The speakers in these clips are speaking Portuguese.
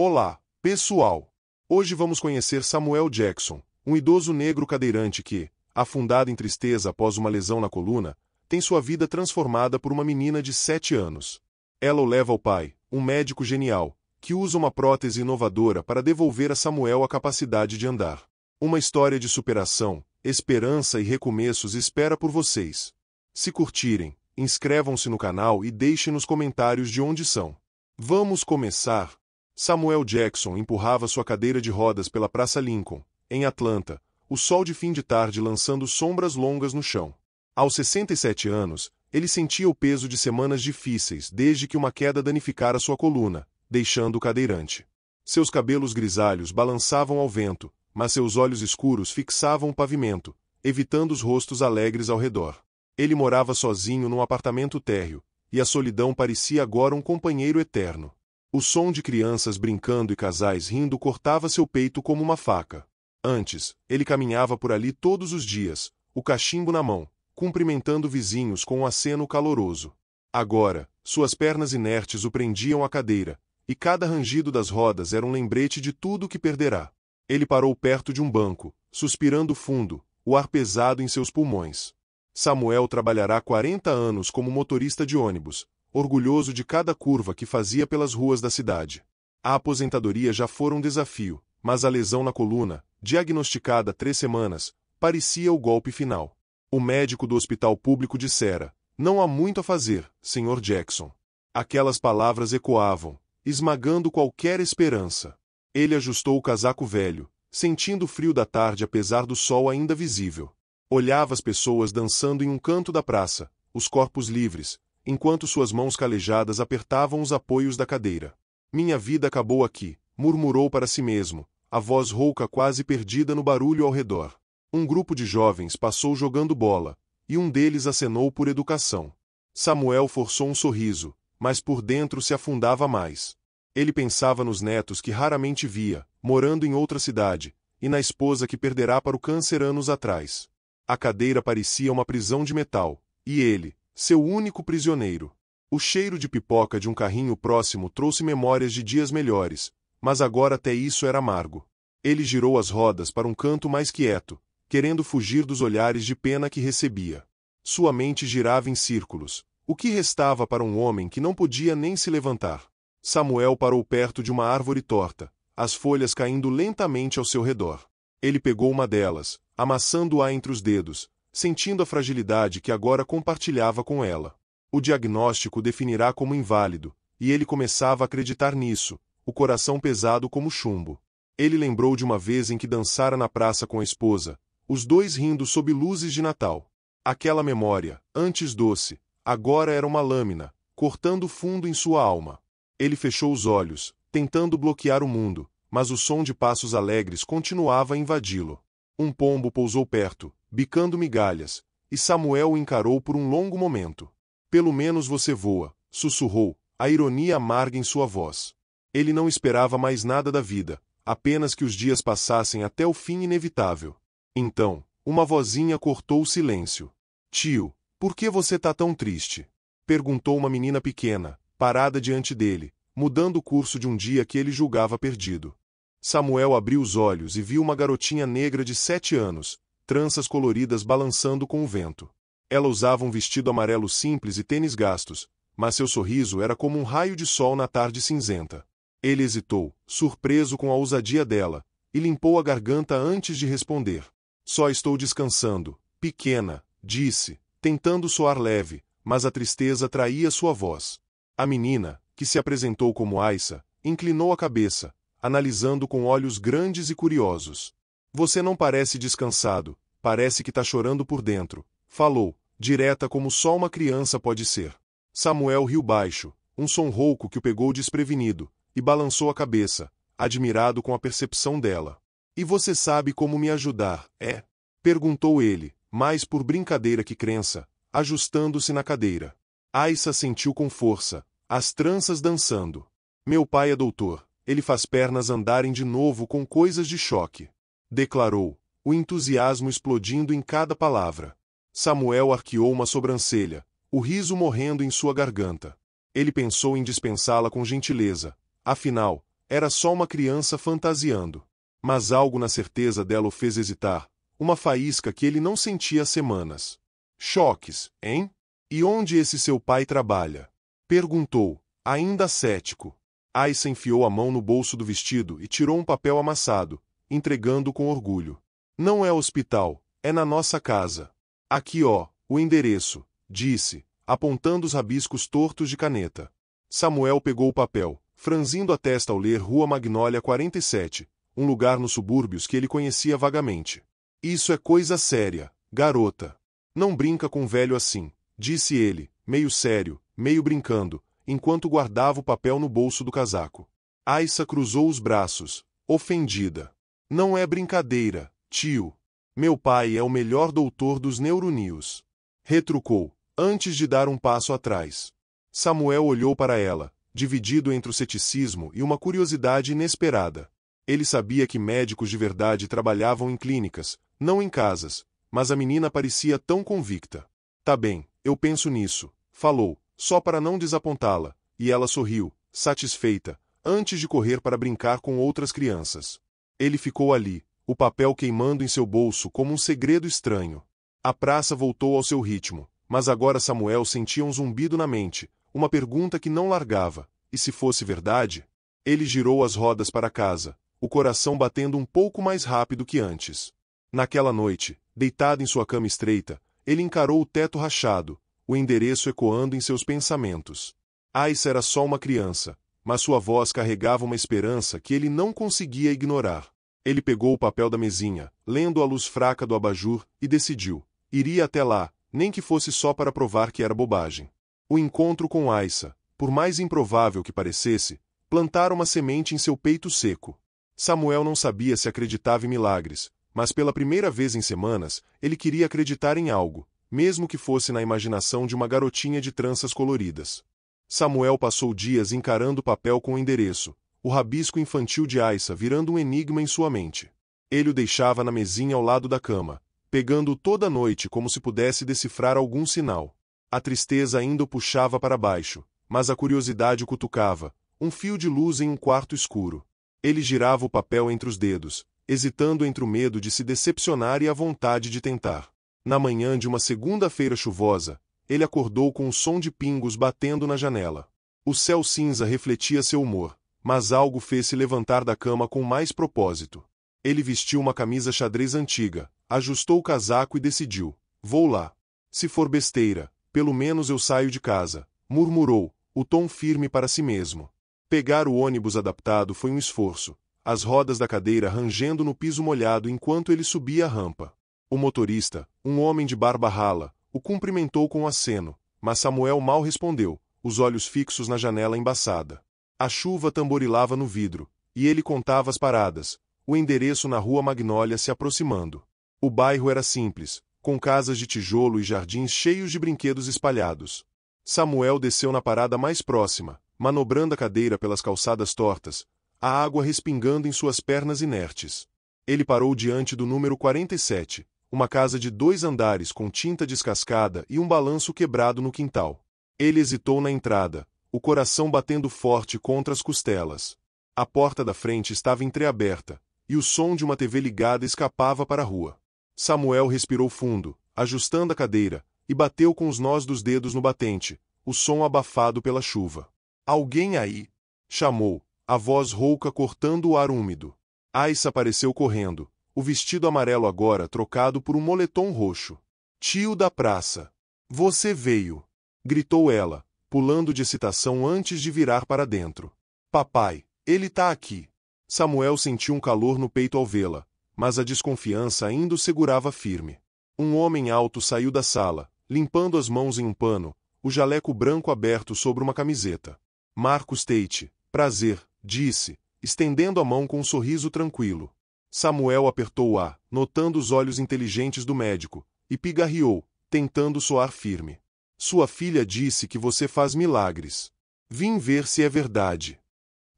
Olá, pessoal! Hoje vamos conhecer Samuel Jackson, um idoso negro cadeirante que, afundado em tristeza após uma lesão na coluna, tem sua vida transformada por uma menina de 7 anos. Ela o leva ao pai, um médico genial, que usa uma prótese inovadora para devolver a Samuel a capacidade de andar. Uma história de superação, esperança e recomeços espera por vocês. Se curtirem, inscrevam-se no canal e deixem nos comentários de onde são. Vamos começar! Samuel Jackson empurrava sua cadeira de rodas pela Praça Lincoln, em Atlanta, o sol de fim de tarde lançando sombras longas no chão. Aos 67 anos, ele sentia o peso de semanas difíceis desde que uma queda danificara sua coluna, deixando o cadeirante. Seus cabelos grisalhos balançavam ao vento, mas seus olhos escuros fixavam o pavimento, evitando os rostos alegres ao redor. Ele morava sozinho num apartamento térreo, e a solidão parecia agora um companheiro eterno. O som de crianças brincando e casais rindo cortava seu peito como uma faca. Antes, ele caminhava por ali todos os dias, o cachimbo na mão, cumprimentando vizinhos com um aceno caloroso. Agora, suas pernas inertes o prendiam à cadeira, e cada rangido das rodas era um lembrete de tudo o que perderá. Ele parou perto de um banco, suspirando fundo, o ar pesado em seus pulmões. Samuel trabalhará 40 anos como motorista de ônibus, orgulhoso de cada curva que fazia pelas ruas da cidade. A aposentadoria já fora um desafio, mas a lesão na coluna, diagnosticada há 3 semanas, parecia o golpe final. O médico do hospital público dissera: "Não há muito a fazer, Sr. Jackson." Aquelas palavras ecoavam, esmagando qualquer esperança. Ele ajustou o casaco velho, sentindo o frio da tarde apesar do sol ainda visível. Olhava as pessoas dançando em um canto da praça, os corpos livres, enquanto suas mãos calejadas apertavam os apoios da cadeira. "Minha vida acabou aqui", murmurou para si mesmo, a voz rouca quase perdida no barulho ao redor. Um grupo de jovens passou jogando bola, e um deles acenou por educação. Samuel forçou um sorriso, mas por dentro se afundava mais. Ele pensava nos netos que raramente via, morando em outra cidade, e na esposa que perderá para o câncer anos atrás. A cadeira parecia uma prisão de metal, e ele, seu único prisioneiro. O cheiro de pipoca de um carrinho próximo trouxe memórias de dias melhores, mas agora até isso era amargo. Ele girou as rodas para um canto mais quieto, querendo fugir dos olhares de pena que recebia. Sua mente girava em círculos. O que restava para um homem que não podia nem se levantar? Samuel parou perto de uma árvore torta, as folhas caindo lentamente ao seu redor. Ele pegou uma delas, amassando-a entre os dedos, sentindo a fragilidade que agora compartilhava com ela. O diagnóstico o definirá como inválido, e ele começava a acreditar nisso, o coração pesado como chumbo. Ele lembrou de uma vez em que dançara na praça com a esposa, os dois rindo sob luzes de Natal. Aquela memória, antes doce, agora era uma lâmina, cortando fundo em sua alma. Ele fechou os olhos, tentando bloquear o mundo, mas o som de passos alegres continuava a invadi-lo. Um pombo pousou perto, bicando migalhas, e Samuel o encarou por um longo momento. "Pelo menos você voa", sussurrou, a ironia amarga em sua voz. Ele não esperava mais nada da vida, apenas que os dias passassem até o fim inevitável. Então, uma vozinha cortou o silêncio. "Tio, por que você tá tão triste?" perguntou uma menina pequena, parada diante dele, mudando o curso de um dia que ele julgava perdido. Samuel abriu os olhos e viu uma garotinha negra de 7 anos, tranças coloridas balançando com o vento. Ela usava um vestido amarelo simples e tênis gastos, mas seu sorriso era como um raio de sol na tarde cinzenta. Ele hesitou, surpreso com a ousadia dela, e limpou a garganta antes de responder. "Só estou descansando, pequena", disse, tentando soar leve, mas a tristeza traía sua voz. A menina, que se apresentou como Aissa, inclinou a cabeça, analisando com olhos grandes e curiosos. "Você não parece descansado, parece que tá chorando por dentro", falou, direta como só uma criança pode ser. Samuel riu baixo, um som rouco que o pegou desprevenido, e balançou a cabeça, admirado com a percepção dela. "E você sabe como me ajudar, é?" perguntou ele, mais por brincadeira que crença, ajustando-se na cadeira. Aissa sentiu com força, as tranças dançando. "Meu pai é doutor, ele faz pernas andarem de novo com coisas de choque", declarou, o entusiasmo explodindo em cada palavra. Samuel arqueou uma sobrancelha, o riso morrendo em sua garganta. Ele pensou em dispensá-la com gentileza. Afinal, era só uma criança fantasiando. Mas algo na certeza dela o fez hesitar, uma faísca que ele não sentia há semanas. Choques, hein? E onde esse seu pai trabalha? Perguntou, ainda cético. Aissa enfiou a mão no bolso do vestido e tirou um papel amassado, entregando com orgulho. Não é hospital, é na nossa casa. Aqui ó, o endereço, disse, apontando os rabiscos tortos de caneta. Samuel pegou o papel, franzindo a testa ao ler Rua Magnólia 47, um lugar nos subúrbios que ele conhecia vagamente. Isso é coisa séria, garota. Não brinca com um velho assim, disse ele, meio sério, meio brincando, enquanto guardava o papel no bolso do casaco. Aissa cruzou os braços, ofendida. Não é brincadeira, tio. Meu pai é o melhor doutor dos neuronios. Retrucou, antes de dar um passo atrás. Samuel olhou para ela, dividido entre o ceticismo e uma curiosidade inesperada. Ele sabia que médicos de verdade trabalhavam em clínicas, não em casas, mas a menina parecia tão convicta. Tá bem, eu penso nisso, falou, só para não desapontá-la, e ela sorriu, satisfeita, antes de correr para brincar com outras crianças. Ele ficou ali, o papel queimando em seu bolso como um segredo estranho. A praça voltou ao seu ritmo, mas agora Samuel sentia um zumbido na mente, uma pergunta que não largava, e se fosse verdade? Ele girou as rodas para casa, o coração batendo um pouco mais rápido que antes. Naquela noite, deitado em sua cama estreita, ele encarou o teto rachado, o endereço ecoando em seus pensamentos. Aissa era só uma criança, mas sua voz carregava uma esperança que ele não conseguia ignorar. Ele pegou o papel da mesinha, lendo a luz fraca do abajur, e decidiu. Iria até lá, nem que fosse só para provar que era bobagem. O encontro com Aissa, por mais improvável que parecesse, plantara uma semente em seu peito seco. Samuel não sabia se acreditava em milagres, mas pela primeira vez em semanas, ele queria acreditar em algo, mesmo que fosse na imaginação de uma garotinha de tranças coloridas. Samuel passou dias encarando o papel com o endereço, o rabisco infantil de Aissa virando um enigma em sua mente. Ele o deixava na mesinha ao lado da cama, pegando-o toda noite como se pudesse decifrar algum sinal. A tristeza ainda o puxava para baixo, mas a curiosidade o cutucava, um fio de luz em um quarto escuro. Ele girava o papel entre os dedos, hesitando entre o medo de se decepcionar e a vontade de tentar. Na manhã de uma segunda-feira chuvosa, ele acordou com o som de pingos batendo na janela. O céu cinza refletia seu humor, mas algo fez-se levantar da cama com mais propósito. Ele vestiu uma camisa xadrez antiga, ajustou o casaco e decidiu, vou lá. Se for besteira, pelo menos eu saio de casa, murmurou, o tom firme para si mesmo. Pegar o ônibus adaptado foi um esforço, as rodas da cadeira rangendo no piso molhado enquanto ele subia a rampa. O motorista, um homem de barba rala, o cumprimentou com um aceno, mas Samuel mal respondeu, os olhos fixos na janela embaçada. A chuva tamborilava no vidro, e ele contava as paradas, o endereço na Rua Magnólia se aproximando. O bairro era simples, com casas de tijolo e jardins cheios de brinquedos espalhados. Samuel desceu na parada mais próxima, manobrando a cadeira pelas calçadas tortas, a água respingando em suas pernas inertes. Ele parou diante do número 47, uma casa de 2 andares com tinta descascada e um balanço quebrado no quintal. Ele hesitou na entrada, o coração batendo forte contra as costelas. A porta da frente estava entreaberta, e o som de uma TV ligada escapava para a rua. Samuel respirou fundo, ajustando a cadeira, e bateu com os nós dos dedos no batente, o som abafado pela chuva. Alguém aí? Chamou, a voz rouca cortando o ar úmido. Aissa apareceu correndo, o vestido amarelo agora trocado por um moletom roxo. Tio da praça. Você veio! Gritou ela, pulando de excitação antes de virar para dentro. Papai, ele tá aqui. Samuel sentiu um calor no peito ao vê-la, mas a desconfiança ainda o segurava firme. Um homem alto saiu da sala, limpando as mãos em um pano, o jaleco branco aberto sobre uma camiseta. Marcos Tate, prazer, disse, estendendo a mão com um sorriso tranquilo. Samuel apertou-a, notando os olhos inteligentes do médico, e pigarreou, tentando soar firme. Sua filha disse que você faz milagres. Vim ver se é verdade.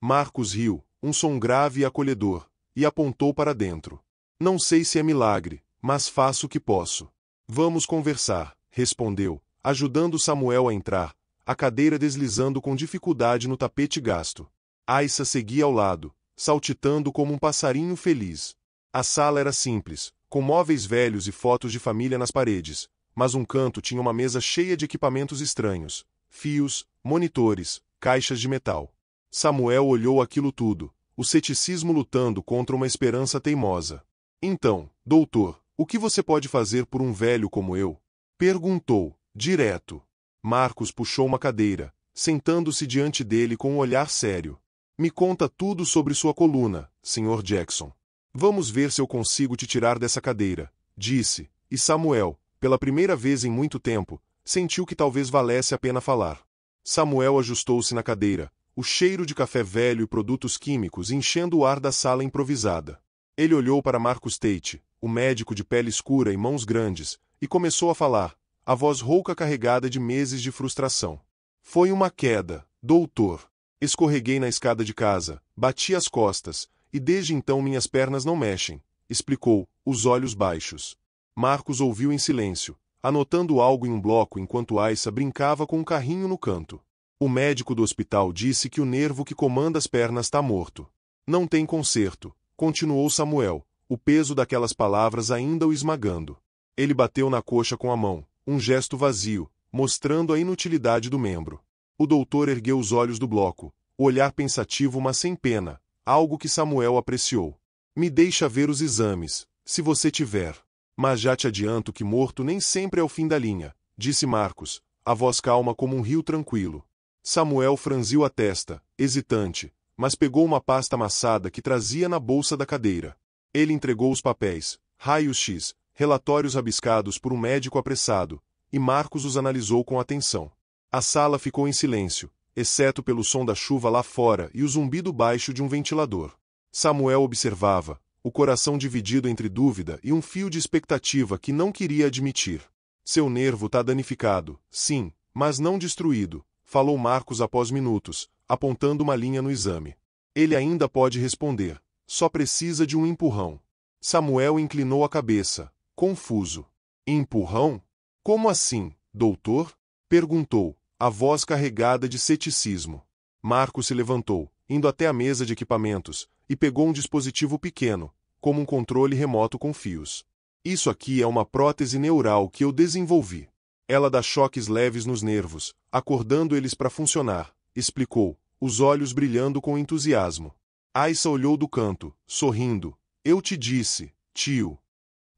Marcos riu, um som grave e acolhedor, e apontou para dentro. Não sei se é milagre, mas faço o que posso. Vamos conversar, respondeu, ajudando Samuel a entrar, a cadeira deslizando com dificuldade no tapete gasto. Aissa seguia ao lado, saltitando como um passarinho feliz. A sala era simples, com móveis velhos e fotos de família nas paredes, mas um canto tinha uma mesa cheia de equipamentos estranhos, fios, monitores, caixas de metal. Samuel olhou aquilo tudo, o ceticismo lutando contra uma esperança teimosa. Então, doutor, o que você pode fazer por um velho como eu? Perguntou, direto. Marcos puxou uma cadeira, sentando-se diante dele com um olhar sério. Me conta tudo sobre sua coluna, Sr. Jackson. Vamos ver se eu consigo te tirar dessa cadeira, disse, e Samuel, pela primeira vez em muito tempo, sentiu que talvez valesse a pena falar. Samuel ajustou-se na cadeira, o cheiro de café velho e produtos químicos enchendo o ar da sala improvisada. Ele olhou para Marcus Tate, o médico de pele escura e mãos grandes, e começou a falar, a voz rouca carregada de meses de frustração. Foi uma queda, doutor. Escorreguei na escada de casa, bati as costas, e desde então minhas pernas não mexem, explicou, os olhos baixos. Marcos ouviu em silêncio, anotando algo em um bloco enquanto Aissa brincava com um carrinho no canto. O médico do hospital disse que o nervo que comanda as pernas está morto. Não tem conserto, continuou Samuel, o peso daquelas palavras ainda o esmagando. Ele bateu na coxa com a mão, um gesto vazio, mostrando a inutilidade do membro. O doutor ergueu os olhos do bloco, o olhar pensativo mas sem pena, algo que Samuel apreciou. Me deixa ver os exames, se você tiver. Mas já te adianto que morto nem sempre é o fim da linha, disse Marcos, a voz calma como um rio tranquilo. Samuel franziu a testa, hesitante, mas pegou uma pasta amassada que trazia na bolsa da cadeira. Ele entregou os papéis, raios-x, relatórios rabiscados por um médico apressado, e Marcos os analisou com atenção. A sala ficou em silêncio, exceto pelo som da chuva lá fora e o zumbido baixo de um ventilador. Samuel observava, o coração dividido entre dúvida e um fio de expectativa que não queria admitir. Seu nervo está danificado, sim, mas não destruído, falou Marcos após minutos, apontando uma linha no exame. Ele ainda pode responder, só precisa de um empurrão. Samuel inclinou a cabeça, confuso. Empurrão? Como assim, doutor? Perguntou, a voz carregada de ceticismo. Marcos se levantou, indo até a mesa de equipamentos, e pegou um dispositivo pequeno, como um controle remoto com fios. Isso aqui é uma prótese neural que eu desenvolvi. Ela dá choques leves nos nervos, acordando eles para funcionar, explicou, os olhos brilhando com entusiasmo. Aissa olhou do canto, sorrindo. Eu te disse, tio.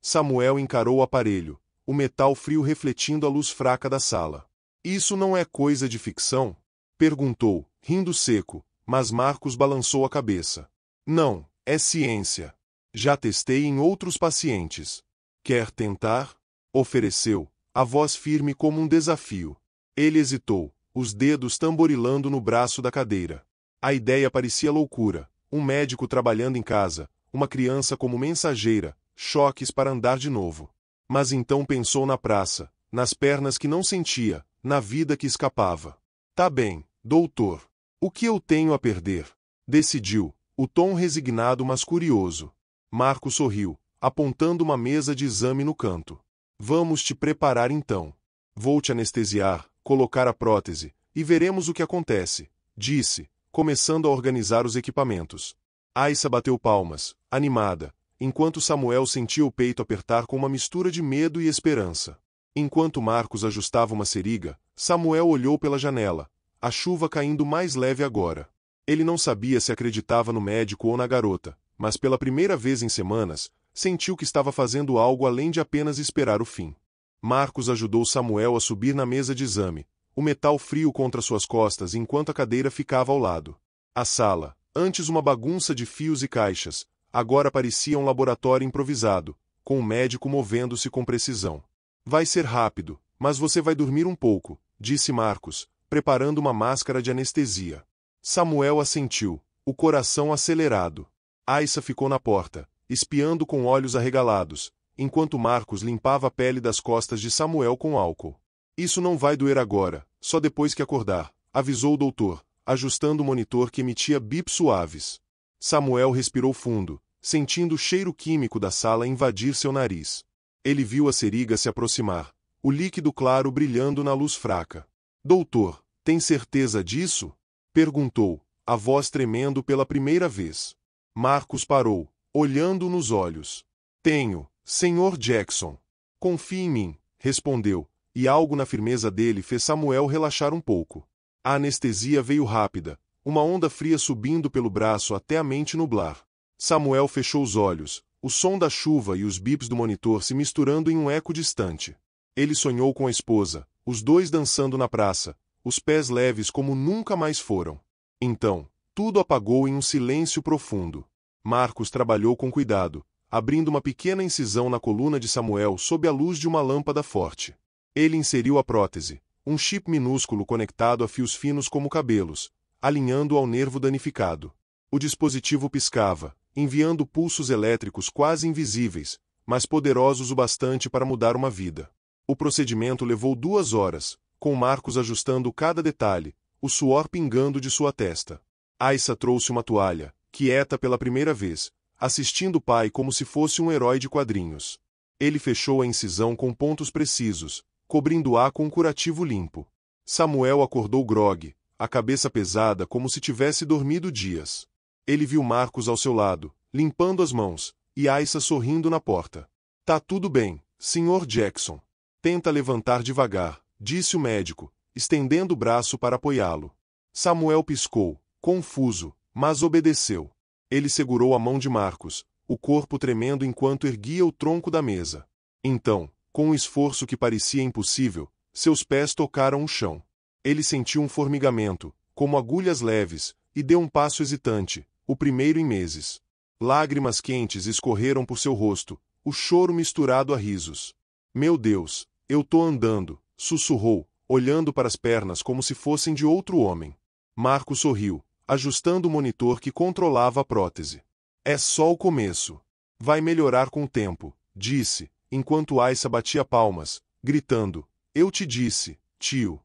Samuel encarou o aparelho, o metal frio refletindo a luz fraca da sala. Isso não é coisa de ficção? Perguntou, rindo seco, mas Marcos balançou a cabeça. Não, é ciência. Já testei em outros pacientes. Quer tentar? Ofereceu, a voz firme como um desafio. Ele hesitou, os dedos tamborilando no braço da cadeira. A ideia parecia loucura, um médico trabalhando em casa, uma criança como mensageira, choques para andar de novo. Mas então pensou na praça, nas pernas que não sentia, na vida que escapava. Tá bem, doutor. O que eu tenho a perder? Decidiu, o tom resignado mas curioso. Marco sorriu, apontando uma mesa de exame no canto. Vamos te preparar então. Vou te anestesiar, colocar a prótese, e veremos o que acontece, disse, começando a organizar os equipamentos. Aissa bateu palmas, animada, enquanto Samuel sentia o peito apertar com uma mistura de medo e esperança. Enquanto Marcos ajustava uma seringa, Samuel olhou pela janela, a chuva caindo mais leve agora. Ele não sabia se acreditava no médico ou na garota, mas pela primeira vez em semanas, sentiu que estava fazendo algo além de apenas esperar o fim. Marcos ajudou Samuel a subir na mesa de exame, o metal frio contra suas costas enquanto a cadeira ficava ao lado. A sala, antes uma bagunça de fios e caixas, agora parecia um laboratório improvisado, com o médico movendo-se com precisão. Vai ser rápido, mas você vai dormir um pouco, disse Marcos, preparando uma máscara de anestesia. Samuel assentiu, o coração acelerado. Aissa ficou na porta, espiando com olhos arregalados, enquanto Marcos limpava a pele das costas de Samuel com álcool. Isso não vai doer agora, só depois que acordar, avisou o doutor, ajustando o monitor que emitia bips suaves. Samuel respirou fundo, sentindo o cheiro químico da sala invadir seu nariz. Ele viu a seringa se aproximar, o líquido claro brilhando na luz fraca. Doutor, tem certeza disso? Perguntou, a voz tremendo pela primeira vez. Marcos parou, olhando nos olhos. Tenho, Sr. Jackson. Confie em mim, respondeu, e algo na firmeza dele fez Samuel relaxar um pouco. A anestesia veio rápida, uma onda fria subindo pelo braço até a mente nublar. Samuel fechou os olhos, o som da chuva e os bips do monitor se misturando em um eco distante. Ele sonhou com a esposa, os dois dançando na praça, os pés leves como nunca mais foram. Então, tudo apagou em um silêncio profundo. Marcos trabalhou com cuidado, abrindo uma pequena incisão na coluna de Samuel sob a luz de uma lâmpada forte. Ele inseriu a prótese, um chip minúsculo conectado a fios finos como cabelos, alinhando ao nervo danificado. O dispositivo piscava, enviando pulsos elétricos quase invisíveis, mas poderosos o bastante para mudar uma vida. O procedimento levou 2 horas, com Marcos ajustando cada detalhe, o suor pingando de sua testa. Aissa trouxe uma toalha, quieta pela primeira vez, assistindo o pai como se fosse um herói de quadrinhos. Ele fechou a incisão com pontos precisos, cobrindo-a com um curativo limpo. Samuel acordou grogue, a cabeça pesada como se tivesse dormido dias. Ele viu Marcos ao seu lado, limpando as mãos, e Aissa sorrindo na porta. Tá tudo bem, Sr. Jackson. Tenta levantar devagar, disse o médico, estendendo o braço para apoiá-lo. Samuel piscou, confuso, mas obedeceu. Ele segurou a mão de Marcos, o corpo tremendo enquanto erguia o tronco da mesa. Então, com um esforço que parecia impossível, seus pés tocaram o chão. Ele sentiu um formigamento, como agulhas leves, e deu um passo hesitante, o primeiro em meses. Lágrimas quentes escorreram por seu rosto, o choro misturado a risos. Meu Deus, eu tô andando, sussurrou, olhando para as pernas como se fossem de outro homem. Marcos sorriu, ajustando o monitor que controlava a prótese. É só o começo. Vai melhorar com o tempo, disse, enquanto Aissa batia palmas, gritando, eu te disse, tio.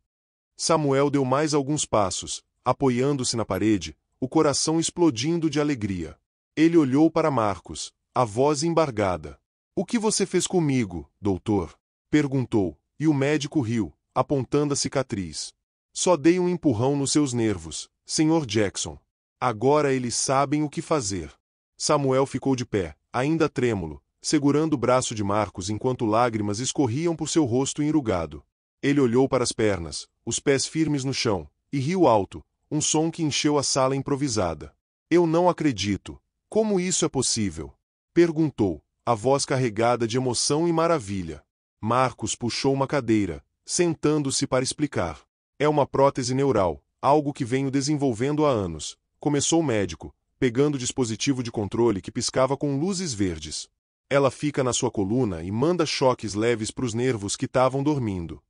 Samuel deu mais alguns passos, apoiando-se na parede, o coração explodindo de alegria. Ele olhou para Marcos, a voz embargada. O que você fez comigo, doutor? Perguntou, e o médico riu, apontando a cicatriz. Só dei um empurrão nos seus nervos, Sr. Jackson. Agora eles sabem o que fazer. Samuel ficou de pé, ainda trêmulo, segurando o braço de Marcos enquanto lágrimas escorriam por seu rosto enrugado. Ele olhou para as pernas, os pés firmes no chão, e riu alto, um som que encheu a sala improvisada. Eu não acredito. Como isso é possível? Perguntou, a voz carregada de emoção e maravilha. Marcos puxou uma cadeira, sentando-se para explicar. É uma prótese neural, algo que venho desenvolvendo há anos, começou o médico, pegando o dispositivo de controle que piscava com luzes verdes. Ela fica na sua coluna e manda choques leves para os nervos que estavam dormindo.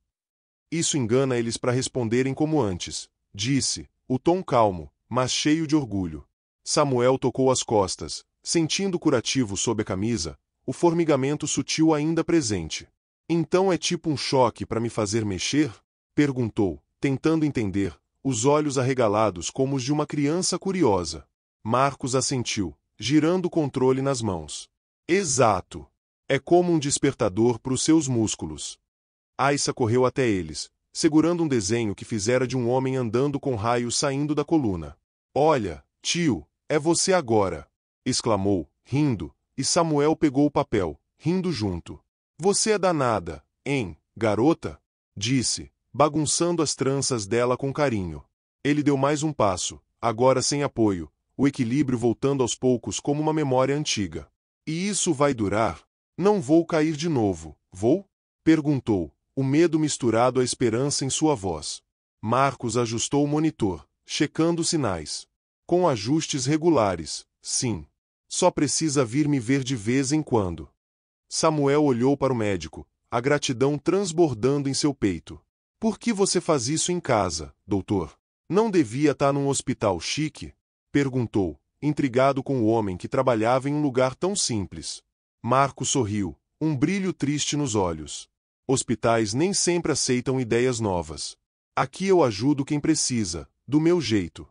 Isso engana eles para responderem como antes, disse, o tom calmo, mas cheio de orgulho. Samuel tocou as costas, sentindo o curativo sob a camisa, o formigamento sutil ainda presente. Então é tipo um choque para me fazer mexer? Perguntou, tentando entender, os olhos arregalados como os de uma criança curiosa. Marcos assentiu, girando o controle nas mãos. Exato. É como um despertador para os seus músculos. Aissa correu até eles, segurando um desenho que fizera de um homem andando com raios saindo da coluna. Olha, tio, é você agora! Exclamou, rindo, e Samuel pegou o papel, rindo junto. Você é danada, hein, garota? Disse, bagunçando as tranças dela com carinho. Ele deu mais um passo, agora sem apoio, o equilíbrio voltando aos poucos como uma memória antiga. E isso vai durar? Não vou cair de novo, vou? Perguntou, o medo misturado à esperança em sua voz. Marcos ajustou o monitor, checando os sinais. Com ajustes regulares, sim. Só precisa vir me ver de vez em quando. Samuel olhou para o médico, a gratidão transbordando em seu peito. Por que você faz isso em casa, doutor? Não devia estar num hospital chique? Perguntou, intrigado com o homem que trabalhava em um lugar tão simples. Marcos sorriu, um brilho triste nos olhos. Hospitais nem sempre aceitam ideias novas. Aqui eu ajudo quem precisa, do meu jeito.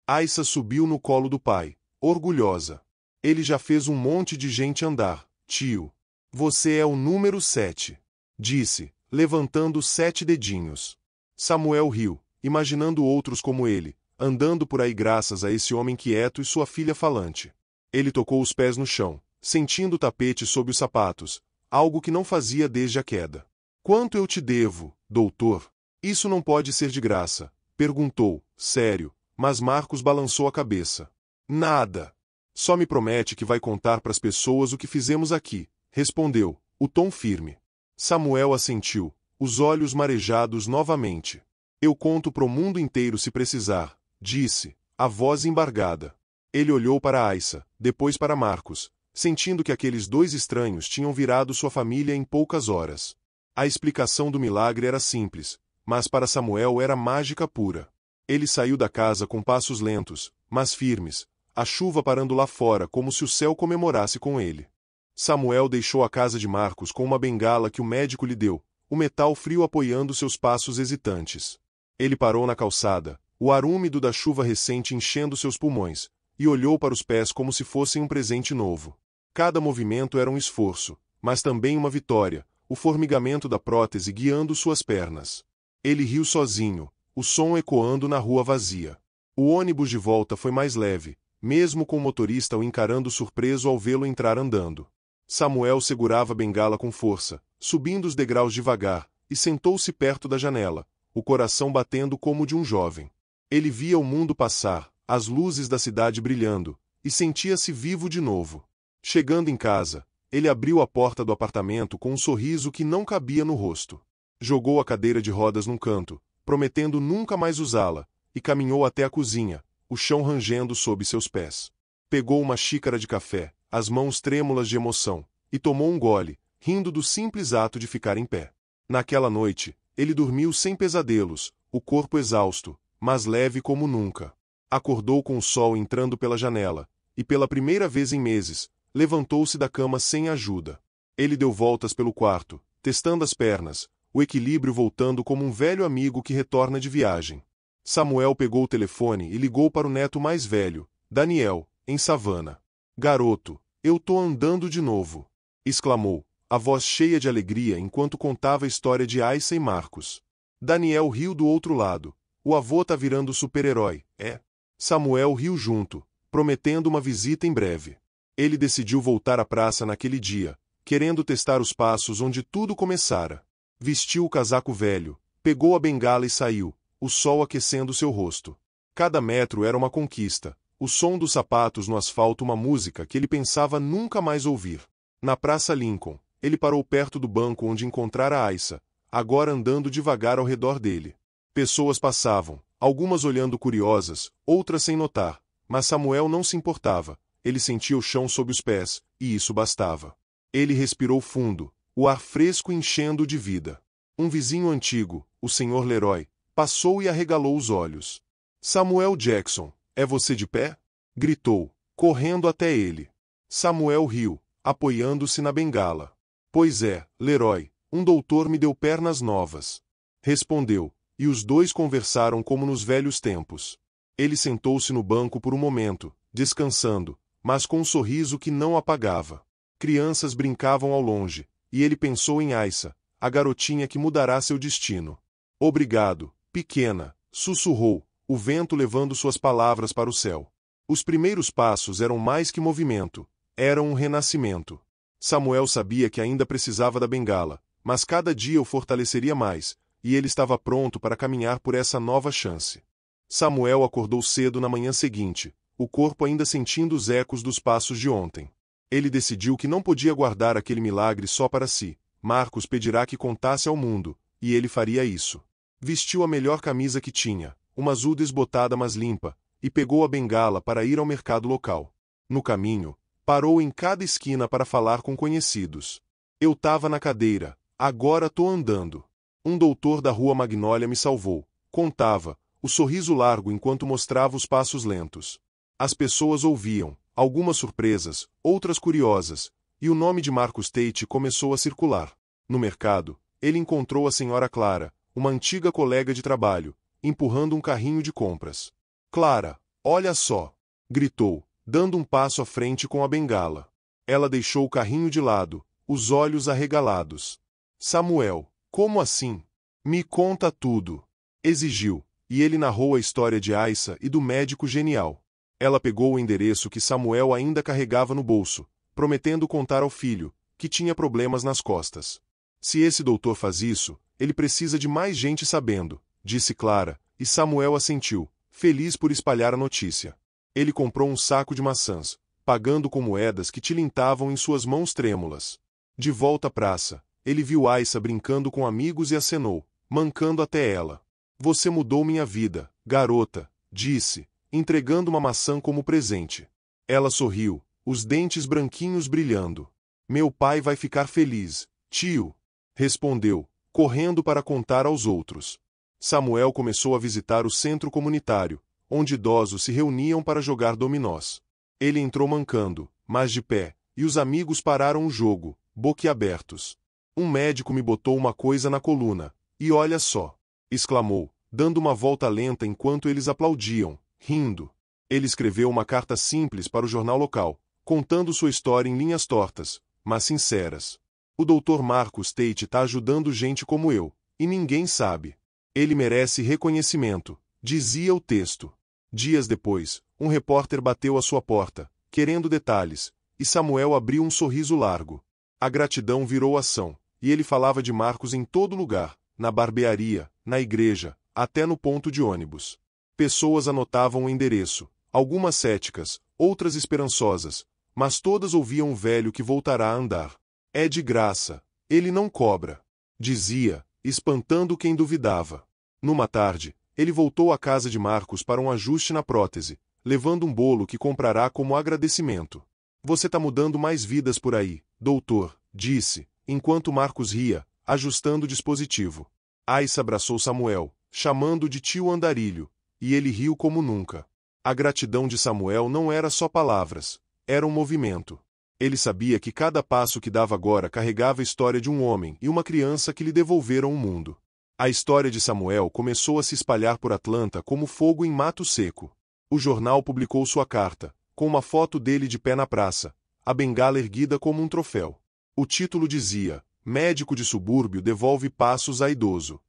Aissa subiu no colo do pai, orgulhosa. Ele já fez um monte de gente andar, tio. Você é o número 7, disse, levantando 7 dedinhos. Samuel riu, imaginando outros como ele, andando por aí graças a esse homem quieto e sua filha falante. Ele tocou os pés no chão, sentindo o tapete sob os sapatos, algo que não fazia desde a queda. Quanto eu te devo, doutor? Isso não pode ser de graça, perguntou, sério, mas Marcos balançou a cabeça. Nada. Só me promete que vai contar para as pessoas o que fizemos aqui, respondeu, o tom firme. Samuel assentiu, os olhos marejados novamente. Eu conto pro mundo inteiro se precisar, disse, a voz embargada. Ele olhou para Aissa, depois para Marcos, sentindo que aqueles dois estranhos tinham virado sua família em poucas horas. A explicação do milagre era simples, mas para Samuel era mágica pura. Ele saiu da casa com passos lentos, mas firmes, a chuva parando lá fora como se o céu comemorasse com ele. Samuel deixou a casa de Marcos com uma bengala que o médico lhe deu, o metal frio apoiando seus passos hesitantes. Ele parou na calçada, o ar úmido da chuva recente enchendo seus pulmões, e olhou para os pés como se fossem um presente novo. Cada movimento era um esforço, mas também uma vitória, o formigamento da prótese guiando suas pernas. Ele riu sozinho, o som ecoando na rua vazia. O ônibus de volta foi mais leve, mesmo com o motorista o encarando surpreso ao vê-lo entrar andando. Samuel segurava a bengala com força, subindo os degraus devagar, e sentou-se perto da janela, o coração batendo como o de um jovem. Ele via o mundo passar, as luzes da cidade brilhando, e sentia-se vivo de novo. Chegando em casa, ele abriu a porta do apartamento com um sorriso que não cabia no rosto. Jogou a cadeira de rodas num canto, prometendo nunca mais usá-la, e caminhou até a cozinha, o chão rangendo sob seus pés. Pegou uma xícara de café, as mãos trêmulas de emoção, e tomou um gole, rindo do simples ato de ficar em pé. Naquela noite, ele dormiu sem pesadelos, o corpo exausto, mas leve como nunca. Acordou com o sol entrando pela janela, e pela primeira vez em meses, levantou-se da cama sem ajuda. Ele deu voltas pelo quarto, testando as pernas, o equilíbrio voltando como um velho amigo que retorna de viagem. Samuel pegou o telefone e ligou para o neto mais velho, Daniel, em Savannah. Garoto, eu tô andando de novo, exclamou, a voz cheia de alegria enquanto contava a história de Aissa e Marcos. Daniel riu do outro lado. O avô tá virando super-herói, é? Samuel riu junto, prometendo uma visita em breve. Ele decidiu voltar à praça naquele dia, querendo testar os passos onde tudo começara. Vestiu o casaco velho, pegou a bengala e saiu, o sol aquecendo seu rosto. Cada metro era uma conquista, o som dos sapatos no asfalto uma música que ele pensava nunca mais ouvir. Na Praça Lincoln, ele parou perto do banco onde encontrara Aissa, agora andando devagar ao redor dele. Pessoas passavam, algumas olhando curiosas, outras sem notar, mas Samuel não se importava, ele sentia o chão sob os pés, e isso bastava. Ele respirou fundo, o ar fresco enchendo de vida. Um vizinho antigo, o Sr. Leroy, passou e arregalou os olhos. Samuel Jackson, é você de pé? Gritou, correndo até ele. Samuel riu, apoiando-se na bengala. Pois é, Leroy, um doutor me deu pernas novas. Respondeu, e os dois conversaram como nos velhos tempos. Ele sentou-se no banco por um momento, descansando, mas com um sorriso que não apagava. Crianças brincavam ao longe, e ele pensou em Aissa, a garotinha que mudará seu destino. Obrigado, pequena, sussurrou, o vento levando suas palavras para o céu. Os primeiros passos eram mais que movimento, eram um renascimento. Samuel sabia que ainda precisava da bengala, mas cada dia o fortaleceria mais, e ele estava pronto para caminhar por essa nova chance. Samuel acordou cedo na manhã seguinte, o corpo ainda sentindo os ecos dos passos de ontem. Ele decidiu que não podia guardar aquele milagre só para si. Marcos pedirá que contasse ao mundo, e ele faria isso. Vestiu a melhor camisa que tinha, uma azul desbotada mas limpa, e pegou a bengala para ir ao mercado local. No caminho, parou em cada esquina para falar com conhecidos. Eu tava na cadeira, agora tô andando. Um doutor da rua Magnólia me salvou, contava, o sorriso largo enquanto mostrava os passos lentos. As pessoas ouviam, algumas surpresas, outras curiosas, e o nome de Marcos Tate começou a circular. No mercado, ele encontrou a senhora Clara, uma antiga colega de trabalho, empurrando um carrinho de compras. Clara, olha só! Gritou, dando um passo à frente com a bengala. Ela deixou o carrinho de lado, os olhos arregalados. Samuel, como assim? Me conta tudo! Exigiu, e ele narrou a história de Aissa e do médico genial. Ela pegou o endereço que Samuel ainda carregava no bolso, prometendo contar ao filho, que tinha problemas nas costas. Se esse doutor faz isso, ele precisa de mais gente sabendo, disse Clara, e Samuel assentiu, feliz por espalhar a notícia. Ele comprou um saco de maçãs, pagando com moedas que tilintavam em suas mãos trêmulas. De volta à praça, ele viu Aissa brincando com amigos e acenou, mancando até ela. Você mudou minha vida, garota, disse, entregando uma maçã como presente. Ela sorriu, os dentes branquinhos brilhando. Meu pai vai ficar feliz, tio, respondeu, correndo para contar aos outros. Samuel começou a visitar o centro comunitário, onde idosos se reuniam para jogar dominós. Ele entrou mancando, mas de pé, e os amigos pararam o jogo, boquiabertos. Um médico me botou uma coisa na coluna, e olha só, exclamou, dando uma volta lenta enquanto eles aplaudiam, rindo. Ele escreveu uma carta simples para o jornal local, contando sua história em linhas tortas, mas sinceras. O Dr. Marcus Tate está ajudando gente como eu, e ninguém sabe. Ele merece reconhecimento, dizia o texto. Dias depois, um repórter bateu à sua porta, querendo detalhes, e Samuel abriu um sorriso largo. A gratidão virou ação, e ele falava de Marcos em todo lugar, na barbearia, na igreja, até no ponto de ônibus. Pessoas anotavam o endereço, algumas céticas, outras esperançosas, mas todas ouviam o velho que voltará a andar. É de graça, ele não cobra, dizia, espantando quem duvidava. Numa tarde, ele voltou à casa de Marcos para um ajuste na prótese, levando um bolo que comprará como agradecimento. Você tá mudando mais vidas por aí, doutor, disse, enquanto Marcos ria, ajustando o dispositivo. Aissa abraçou Samuel, chamando de tio Andarilho, e ele riu como nunca. A gratidão de Samuel não era só palavras, era um movimento. Ele sabia que cada passo que dava agora carregava a história de um homem e uma criança que lhe devolveram o mundo. A história de Samuel começou a se espalhar por Atlanta como fogo em mato seco. O jornal publicou sua carta, com uma foto dele de pé na praça, a bengala erguida como um troféu. O título dizia, Médico de subúrbio devolve passos a idoso.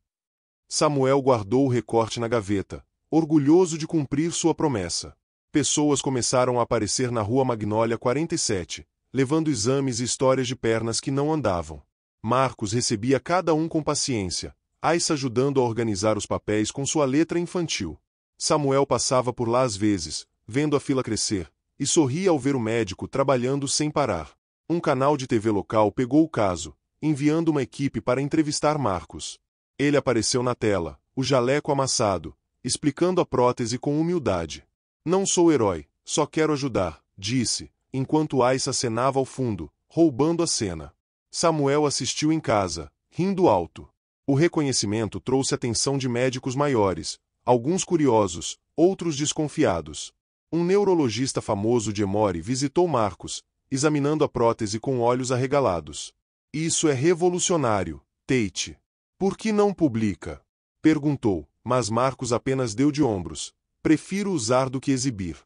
Samuel guardou o recorte na gaveta, orgulhoso de cumprir sua promessa. Pessoas começaram a aparecer na rua Magnólia 47, levando exames e histórias de pernas que não andavam. Marcos recebia cada um com paciência, Aissa ajudando a organizar os papéis com sua letra infantil. Samuel passava por lá às vezes, vendo a fila crescer, e sorria ao ver o médico trabalhando sem parar. Um canal de TV local pegou o caso, enviando uma equipe para entrevistar Marcos. Ele apareceu na tela, o jaleco amassado, explicando a prótese com humildade. Não sou herói, só quero ajudar, disse, enquanto Aissa acenava ao fundo, roubando a cena. Samuel assistiu em casa, rindo alto. O reconhecimento trouxe atenção de médicos maiores, alguns curiosos, outros desconfiados. Um neurologista famoso de Emory visitou Marcos, examinando a prótese com olhos arregalados. Isso é revolucionário, Tate. Por que não publica? Perguntou, mas Marcos apenas deu de ombros. Prefiro usar do que exibir.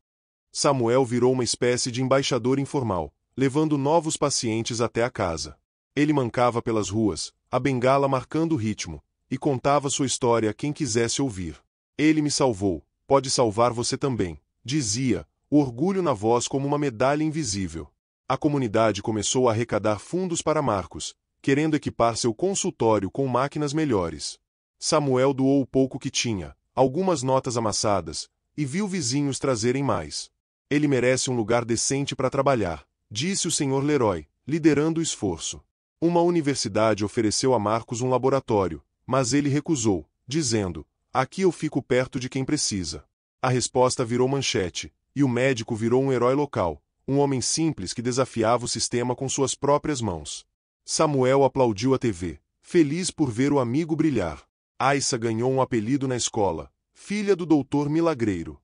Samuel virou uma espécie de embaixador informal, levando novos pacientes até a casa. Ele mancava pelas ruas, a bengala marcando o ritmo, e contava sua história a quem quisesse ouvir. Ele me salvou, pode salvar você também, dizia, o orgulho na voz como uma medalha invisível. A comunidade começou a arrecadar fundos para Marcos, querendo equipar seu consultório com máquinas melhores. Samuel doou o pouco que tinha, algumas notas amassadas, e viu vizinhos trazerem mais. Ele merece um lugar decente para trabalhar, disse o Sr. Leroy, liderando o esforço. Uma universidade ofereceu a Marcos um laboratório, mas ele recusou, dizendo, aqui eu fico perto de quem precisa. A resposta virou manchete, e o médico virou um herói local, um homem simples que desafiava o sistema com suas próprias mãos. Samuel aplaudiu a TV, feliz por ver o amigo brilhar. Aissa ganhou um apelido na escola, filha do doutor Milagreiro.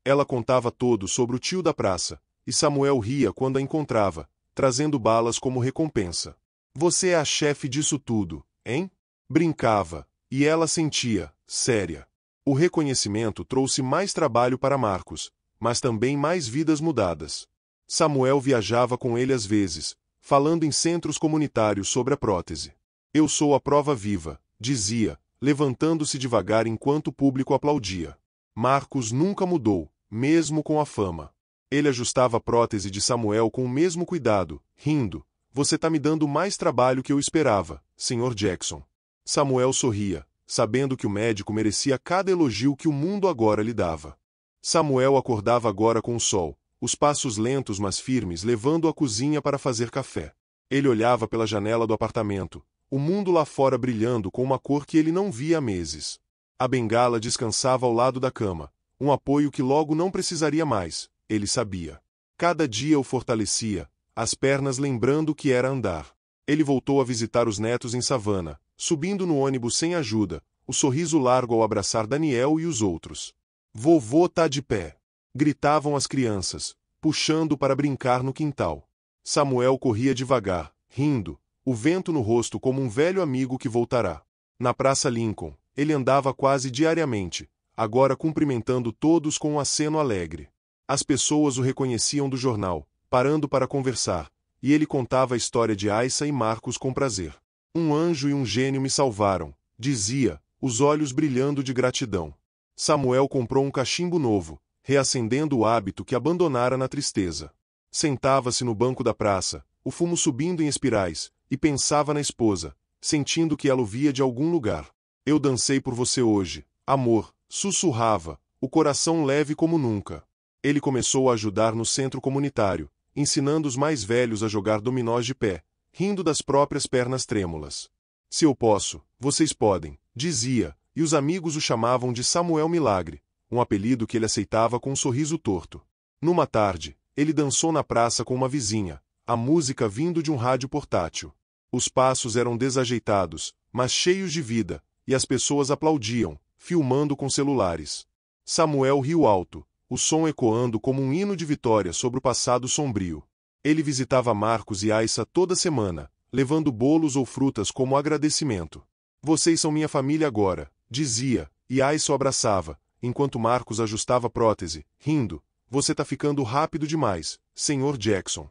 Ela contava todo sobre o tio da praça, e Samuel ria quando a encontrava, trazendo balas como recompensa. Você é a chefe disso tudo, hein? Brincava, e ela sentia, séria. O reconhecimento trouxe mais trabalho para Marcos, mas também mais vidas mudadas. Samuel viajava com ele às vezes, falando em centros comunitários sobre a prótese. Eu sou a prova viva, dizia, levantando-se devagar enquanto o público aplaudia. Marcos nunca mudou, mesmo com a fama. Ele ajustava a prótese de Samuel com o mesmo cuidado, rindo. Você tá me dando mais trabalho que eu esperava, Sr. Jackson. Samuel sorria, sabendo que o médico merecia cada elogio que o mundo agora lhe dava. Samuel acordava agora com o sol, os passos lentos mas firmes levando-o à cozinha para fazer café. Ele olhava pela janela do apartamento, o mundo lá fora brilhando com uma cor que ele não via há meses. A bengala descansava ao lado da cama, um apoio que logo não precisaria mais, ele sabia. Cada dia o fortalecia, as pernas lembrando o que era andar. Ele voltou a visitar os netos em Savannah, subindo no ônibus sem ajuda, o sorriso largo ao abraçar Daniel e os outros. Vovô tá de pé! Gritavam as crianças, puxando para brincar no quintal. Samuel corria devagar, rindo, o vento no rosto como um velho amigo que voltará. Na Praça Lincoln, ele andava quase diariamente, agora cumprimentando todos com um aceno alegre. As pessoas o reconheciam do jornal, parando para conversar, e ele contava a história de Aissa e Marcos com prazer. Um anjo e um gênio me salvaram, dizia, os olhos brilhando de gratidão. Samuel comprou um cachimbo novo, reacendendo o hábito que abandonara na tristeza. Sentava-se no banco da praça, o fumo subindo em espirais, e pensava na esposa, sentindo que ela o via de algum lugar. Eu dancei por você hoje, amor, sussurrava, o coração leve como nunca. Ele começou a ajudar no centro comunitário, ensinando os mais velhos a jogar dominós de pé, rindo das próprias pernas trêmulas. Se eu posso, vocês podem, dizia, e os amigos o chamavam de Samuel Milagre, um apelido que ele aceitava com um sorriso torto. Numa tarde, ele dançou na praça com uma vizinha, a música vindo de um rádio portátil. Os passos eram desajeitados, mas cheios de vida, e as pessoas aplaudiam, filmando com celulares. Samuel riu alto, o som ecoando como um hino de vitória sobre o passado sombrio. Ele visitava Marcos e Aissa toda semana, levando bolos ou frutas como agradecimento. Vocês são minha família agora, dizia, e Aissa o abraçava, enquanto Marcos ajustava a prótese, rindo. Você tá ficando rápido demais, Sr. Jackson.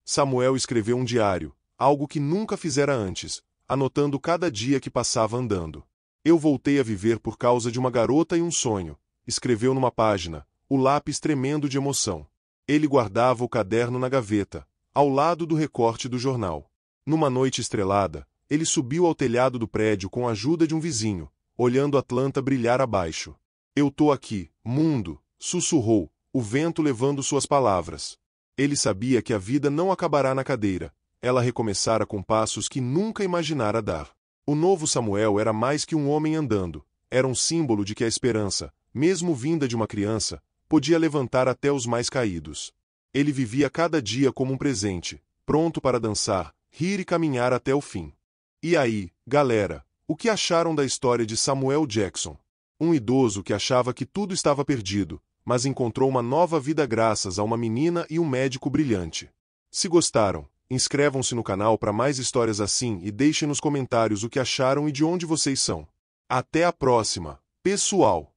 Samuel escreveu um diário, algo que nunca fizera antes, anotando cada dia que passava andando. Eu voltei a viver por causa de uma garota e um sonho, escreveu numa página, o lápis tremendo de emoção. Ele guardava o caderno na gaveta, ao lado do recorte do jornal. Numa noite estrelada, ele subiu ao telhado do prédio com a ajuda de um vizinho, olhando Atlanta brilhar abaixo. Eu tô aqui, mundo, sussurrou, o vento levando suas palavras. Ele sabia que a vida não acabará na cadeira, ela recomeçara com passos que nunca imaginara dar. O novo Samuel era mais que um homem andando, era um símbolo de que a esperança, mesmo vinda de uma criança, podia levantar até os mais caídos. Ele vivia cada dia como um presente, pronto para dançar, rir e caminhar até o fim. E aí, galera, o que acharam da história de Samuel Jackson? Um idoso que achava que tudo estava perdido, mas encontrou uma nova vida graças a uma menina e um médico brilhante. Se gostaram, inscrevam-se no canal para mais histórias assim e deixem nos comentários o que acharam e de onde vocês são. Até a próxima, pessoal!